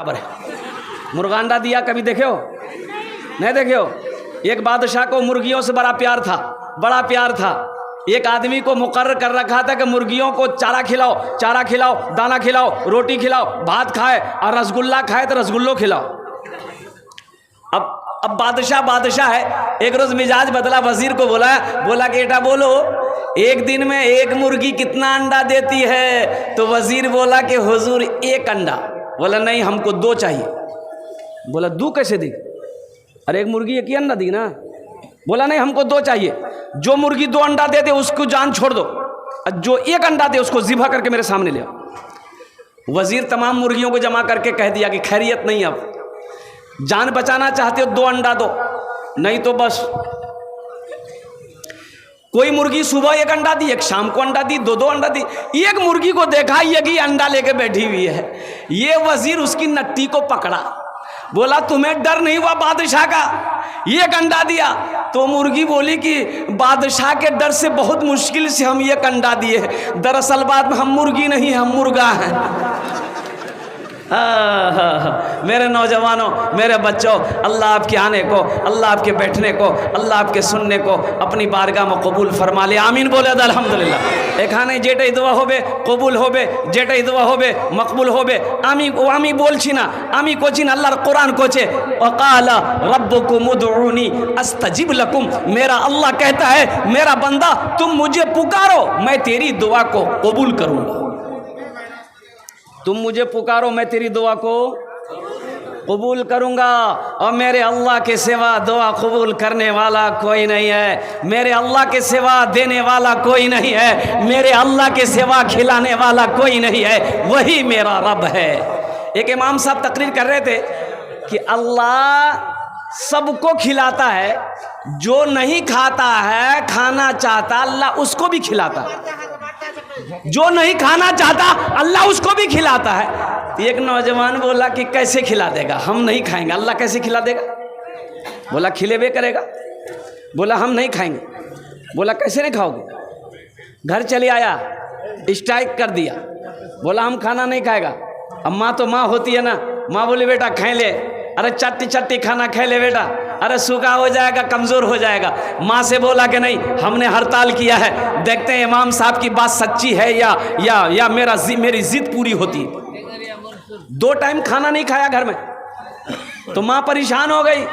बराबर है। मुर्गा अंडा दिया कभी देखे हो? नहीं देखे हो? एक बादशाह को मुर्गियों से बड़ा प्यार था, बड़ा प्यार था। एक आदमी को मुकर्रर कर रखा था कि मुर्गियों को चारा खिलाओ, चारा खिलाओ, दाना खिलाओ, रोटी खिलाओ, भात खाए और रसगुल्ला खाए तो रसगुल्लो खिलाओ। अब बादशाह है। एक रोज मिजाज बदला, वजीर को बोला कि बेटा बोलो एक दिन में एक मुर्गी कितना अंडा देती है? तो वजीर बोला कि हुजूर एक अंडा। बोला नहीं, हमको दो चाहिए। बोला दो कैसे दी? अरे एक मुर्गी एक ही अंडा दी ना। बोला नहीं, हमको दो चाहिए। जो मुर्गी दो अंडा दे दे उसको जान छोड़ दो, जो एक अंडा दे उसको ज़िबा करके मेरे सामने ले आओ। वजीर तमाम मुर्गियों को जमा करके कह दिया कि खैरियत नहीं, अब जान बचाना चाहते हो दो अंडा दो, नहीं तो बस। कोई मुर्गी सुबह एक अंडा दी, एक शाम को अंडा दी, दो अंडा दी। एक मुर्गी को देखा ये कि अंडा लेके बैठी हुई है। ये वजीर उसकी नट्टी को पकड़ा, बोला तुम्हें डर नहीं हुआ बादशाह का? एक अंडा दिया। तो मुर्गी बोली कि बादशाह के डर से बहुत मुश्किल से हम एक अंडा दिए, दरअसल बात में हम मुर्गी नहीं, हम मुर्गा हैं। मेरे नौजवानों, मेरे बच्चों, अल्लाह आपके आने को, अल्लाह आपके बैठने को, अल्लाह आपके सुनने को अपनी बारगाह में कबूल फरमा ले। आमीन बोले अल्हम्दुलिल्लाह। एखाने जेटे दुआ होबे कबूल होबे, जेटे दुआ होबे मकबूल होबे। आमी बोलছি না, আমি কোছি না, আল্লাহর কোরআন কোছে वक़ाला रब्बुकुम उदऊनी अस्तजिब लकुम। मेरा अल्लाह कहता है मेरा बंदा तुम मुझे पुकारो, मैं तेरी दुआ को कबूल करूँगा। तुम मुझे पुकारो, मैं तेरी दुआ को कबूल करूँगा। और मेरे अल्लाह के सिवा दुआ कबूल करने वाला कोई नहीं है, मेरे अल्लाह के सिवा देने वाला कोई नहीं है, मेरे अल्लाह के सिवा खिलाने वाला कोई नहीं है, वही मेरा रब है। एक इमाम साहब तकरीर कर रहे थे कि अल्लाह सबको खिलाता है, जो नहीं खाता है खाना चाहता अल्लाह उसको भी खिलाता है, जो नहीं खाना चाहता अल्लाह उसको भी खिलाता है। एक नौजवान बोला कि कैसे खिला देगा, हम नहीं खाएंगे, अल्लाह कैसे खिला देगा? बोला खिलेबे करेगा। बोला हम नहीं खाएंगे। बोला कैसे नहीं खाओगे? घर चले आया, स्ट्राइक कर दिया, बोला हम खाना नहीं खाएगा। अब माँ तो माँ होती है ना, माँ बोली बेटा खाए ले, अरे चट्टी चट्टी खाना खाए ले बेटा, अरे सूखा हो जाएगा, कमज़ोर हो जाएगा। माँ से बोला कि नहीं, हमने हड़ताल किया है, देखते हैं इमाम साहब की बात सच्ची है या मेरी जिद पूरी होती। 2 टाइम खाना नहीं खाया घर में, तो माँ परेशान हो गई।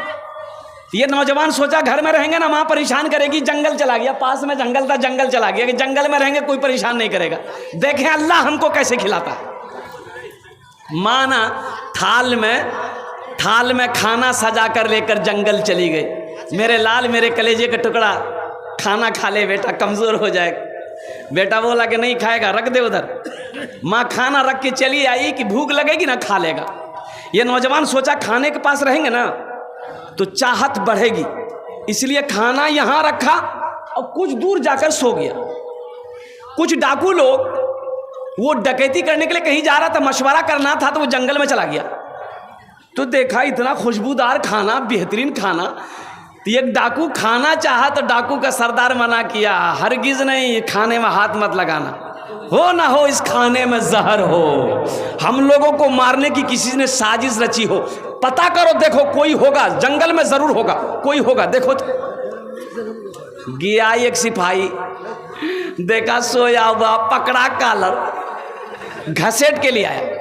ये नौजवान सोचा घर में रहेंगे ना माँ परेशान करेगी, जंगल चला गया, पास में जंगल था, जंगल चला गया कि जंगल में रहेंगे कोई परेशान नहीं करेगा, देखें अल्लाह हमको कैसे खिलाता है। माँ ना थाल में खाना सजा कर लेकर जंगल चली गई। मेरे लाल, मेरे कलेजे का टुकड़ा, खाना खा ले बेटा, कमज़ोर हो जाएगा। बेटा बोला कि नहीं खाएगा, रख दे उधर। माँ खाना रख के चली आई कि भूख लगेगी ना खा लेगा। ये नौजवान सोचा खाने के पास रहेंगे ना तो चाहत बढ़ेगी, इसलिए खाना यहाँ रखा और कुछ दूर जाकर सो गया। कुछ डाकू लोग, वो डकैती करने के लिए कहीं जा रहा था, मशवरा करना था, तो वो जंगल में चला गया। तो देखा इतना खुशबूदार खाना, बेहतरीन खाना। तो एक डाकू खाना चाहा तो डाकू का सरदार मना किया, हरगिज नहीं, खाने में हाथ मत लगाना, हो ना हो इस खाने में जहर हो, हम लोगों को मारने की किसी ने साजिश रची हो, पता करो, देखो कोई होगा, जंगल में जरूर होगा, कोई होगा, देखो। तो गया एक सिपाही, देखा सोया हुआ, पकड़ा कॉलर, घसीट के लिए आया।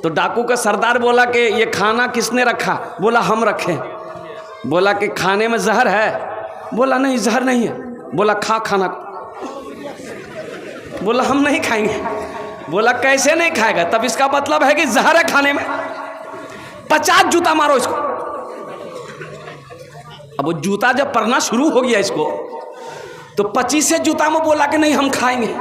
तो डाकू का सरदार बोला कि ये खाना किसने रखा? बोला हम रखे। बोला कि खाने में जहर है? बोला नहीं जहर नहीं है। बोला खा खाना। बोला हम नहीं खाएंगे। बोला कैसे नहीं खाएगा? तब इसका मतलब है कि जहर है खाने में। 50 जूता मारो इसको। अब वो जूता जब पड़ना शुरू हो गया इसको, तो 25 जूता में बोला कि नहीं हम खाएंगे।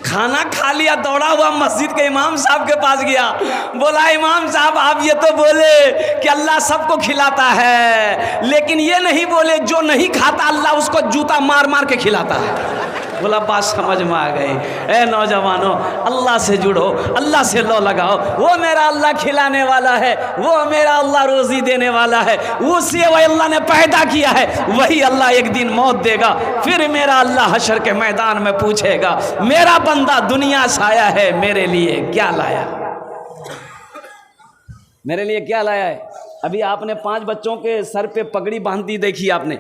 खाना खा लिया, दौड़ा हुआ मस्जिद के इमाम साहब के पास गया, बोला इमाम साहब आप ये तो बोले कि अल्लाह सबको खिलाता है, लेकिन ये नहीं बोले जो नहीं खाता अल्लाह उसको जूता मार मार के खिलाता है। बोला बात समझ में आ गई। ए नौजवानों, अल्लाह से जुड़ो, अल्लाह से लो लगाओ। वो मेरा अल्लाह खिलाने वाला है, वो मेरा अल्लाह रोजी देने वाला है, उसे वही अल्लाह ने पैदा किया है, वही अल्लाह एक दिन मौत देगा। फिर मेरा अल्लाह हशर के मैदान में पूछेगा, मेरा बंदा दुनिया से आया है, मेरे लिए क्या लाया? मेरे लिए क्या लाया है? अभी आपने 5 बच्चों के सर पे पगड़ी बांध दी, देखी आपने,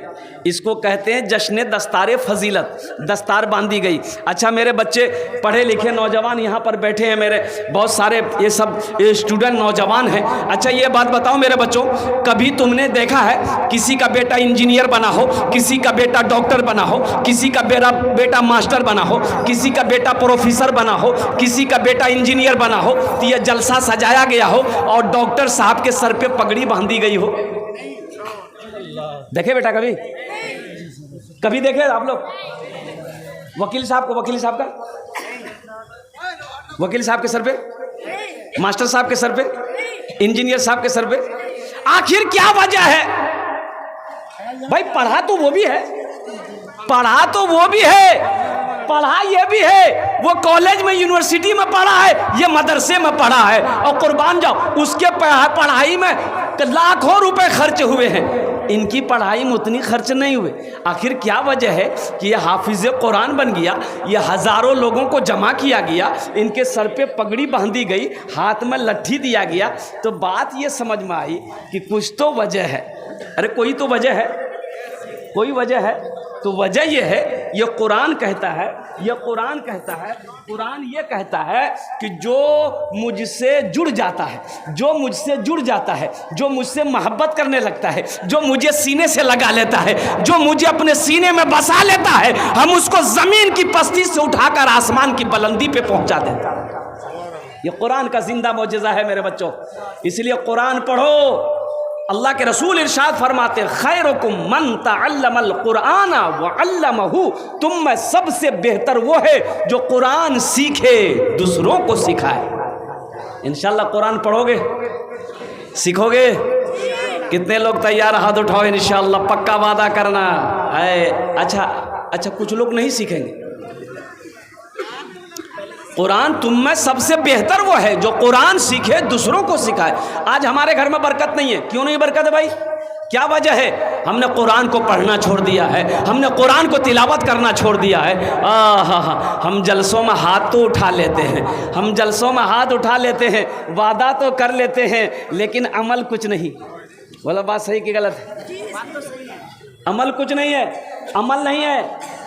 इसको कहते हैं जश्न दस्तार फजीलत, दस्तार बांधी गई। अच्छा मेरे बच्चे पढ़े लिखे नौजवान यहाँ पर बैठे हैं, मेरे बहुत सारे ये सब स्टूडेंट नौजवान हैं। अच्छा ये बात बताओ मेरे बच्चों, कभी तुमने देखा है किसी का बेटा इंजीनियर बना हो, किसी का बेटा डॉक्टर बना हो, किसी का बेटा मास्टर बना हो, किसी का बेटा प्रोफेसर बना हो, किसी का बेटा इंजीनियर बना हो, तो यह जलसा सजाया गया हो और डॉक्टर साहब के सर पे पगड़ी बांधी गई हो? देखे बेटा कभी? कभी देखे आप लोग? वकील साहब को, वकील साहब के सर पे, मास्टर साहब के सर पे, इंजीनियर साहब के सर पे, आखिर क्या वजह है भाई? पढ़ा तो वो भी है, पढ़ा तो वो भी है, पढ़ा ये भी है, वो कॉलेज में यूनिवर्सिटी में पढ़ा है, ये मदरसे में पढ़ा है, और कुर्बान जाओ उसके पढ़ाई में लाखों रुपए खर्च हुए हैं, इनकी पढ़ाई में उतनी खर्च नहीं हुए। आखिर क्या वजह है कि ये हाफिज कुरान बन गया, ये हज़ारों लोगों को जमा किया गया, इनके सर पे पगड़ी बांधी गई, हाथ में लट्ठी दिया गया? तो बात ये समझ में आई कि कुछ तो वजह है। अरे कोई तो वजह है, कोई वजह है। तो वजह यह है, ये कुरान कहता है, ये कुरान कहता है, कुरान ये कहता है कि जो मुझसे जुड़ जाता है, जो मुझसे जुड़ जाता है, जो मुझसे मोहब्बत करने लगता है, जो मुझे सीने से लगा लेता है, जो मुझे अपने सीने में बसा लेता है, हम उसको ज़मीन की पस्ती से उठाकर आसमान की बुलंदी पे पहुंचा देता है। ये कुरान का जिंदा मौजज़ा है मेरे बच्चों, इसलिए कुरान पढ़ो। अल्लाह के रसूल इरशाद फरमाते हैं, खैरुकुम मन तअल्लमल कुरान व अल्लमहु, तुम में सबसे बेहतर वो है जो कुरान सीखे, दूसरों को सिखाए। इंशाल्लाह कुरान पढ़ोगे, सीखोगे? कितने लोग तैयार? हाथ उठाओ, इंशाल्लाह पक्का वादा करना है। अच्छा कुछ लोग नहीं सीखेंगे। कुरान तुम में सबसे बेहतर वो है जो कुरान सीखे, दूसरों को सिखाए। आज हमारे घर में बरकत नहीं है, क्यों नहीं बरकत है भाई? क्या वजह है? हमने कुरान को पढ़ना छोड़ दिया है, हमने कुरान को तिलावत करना छोड़ दिया है। हम जलसों में हाथ तो उठा लेते हैं, हम जलसों में हाथ उठा लेते हैं, वादा तो कर लेते हैं, लेकिन अमल कुछ नहीं। बोला बात सही कि गलत है? अमल कुछ नहीं है, अमल नहीं है,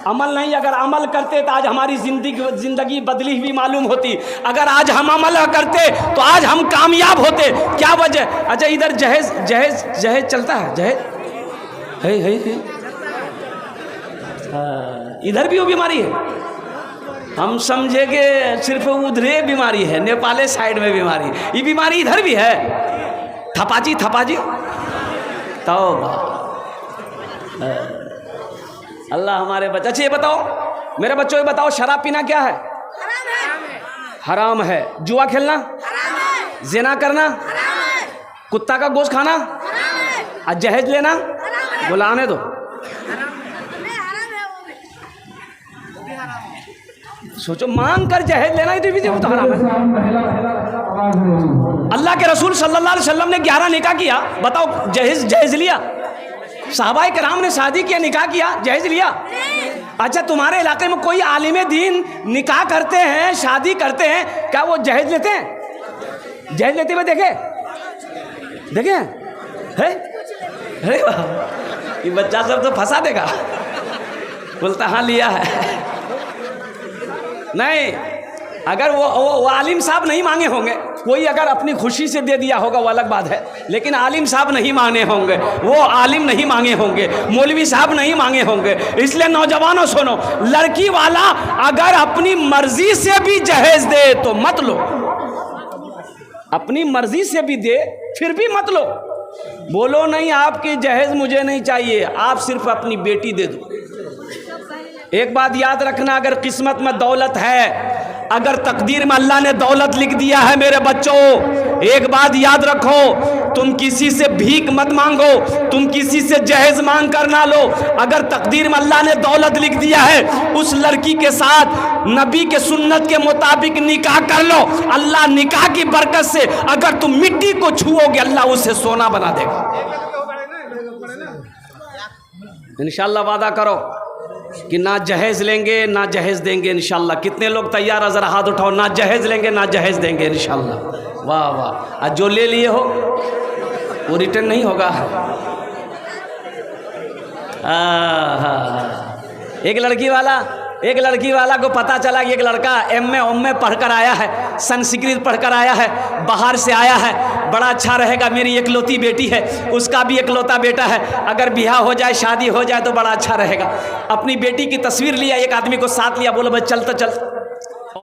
अमल नहीं। अगर अमल करते तो आज हमारी जिंदगी बदली हुई मालूम होती। अगर आज हम अमल करते तो आज हम कामयाब होते। क्या वजह? अच्छा इधर जहेज चलता है, जहेज है। इधर भी वो बीमारी है, हम समझे कि सिर्फ उधरे बीमारी है, नेपाले साइड में बीमारी, ये बीमारी इधर भी है। थपाजी तो अल्लाह हमारे बच्चे। अच्छा ये बताओ मेरे बच्चों, ये बताओ शराब पीना क्या है? हराम है। जुआ खेलना हराम है। जिना करना हराम है। कुत्ता का गोश्त खाना हराम है। और जहेज लेना बुलाने दो, सोचो मांग कर जहेज लेना ही तो हराम है। अल्लाह के रसूल सल्लल्लाहु अलैहि वसल्लम ने 11 निकाह किया, बताओ जहेज लिया? सहाबाए किराम ने शादी किया, निकाह किया, जहेज लिया? अच्छा तुम्हारे इलाके में कोई आलिम दीन निकाह करते हैं, शादी करते हैं, क्या वो जहेज लेते हैं? जहेज लेते हुए देखे है? अरे वाह, ये बच्चा सब तो फंसा देगा, बोलता हाँ लिया है। नहीं, अगर वो आलिम साहब नहीं मांगे होंगे, कोई अगर अपनी खुशी से दे दिया होगा वो अलग बात है, लेकिन आलिम साहब नहीं मांगे होंगे, वो आलिम नहीं मांगे होंगे, मौलवी साहब नहीं मांगे होंगे। इसलिए नौजवानों सुनो, लड़की वाला अगर अपनी मर्जी से भी जहेज दे तो मत लो, अपनी मर्जी से भी दे फिर भी मत लो। बोलो नहीं आपकी जहेज मुझे नहीं चाहिए, आप सिर्फ अपनी बेटी दे दो। एक बात याद रखना, अगर किस्मत में दौलत है, अगर तकदीर में अल्लाह ने दौलत लिख दिया है मेरे बच्चों, एक बात याद रखो, तुम किसी से भीख मत मांगो, तुम किसी से जहेज मांग कर ना लो। अगर तकदीर में अल्लाह ने दौलत लिख दिया है, उस लड़की के साथ नबी के सुन्नत के मुताबिक निकाह कर लो। अल्लाह निकाह की बरकत से अगर तुम मिट्टी को छुओगे, अल्लाह उसे सोना बना देगा। इंशाअल्लाह वादा करो, कि ना जहेज़ लेंगे ना जहेज़ देंगे इंशाल्लाह। कितने लोग तैयार है? ज़रा हाथ उठाओ। ना जहेज़ लेंगे ना जहेज़ देंगे इंशाल्लाह। वाह वाह। और जो ले लिए हो वो रिटर्न नहीं होगा। एक लड़की वाला को पता चला कि एक लड़का एम ए पढ़कर आया है, संस्कृत पढ़कर आया है, बाहर से आया है, बड़ा अच्छा रहेगा, मेरी एकलौती बेटी है, उसका भी एकलौता बेटा है, अगर ब्याह हो जाए शादी हो जाए तो बड़ा अच्छा रहेगा। अपनी बेटी की तस्वीर लिया, एक आदमी को साथ लिया, बोला भाई चल तो चल।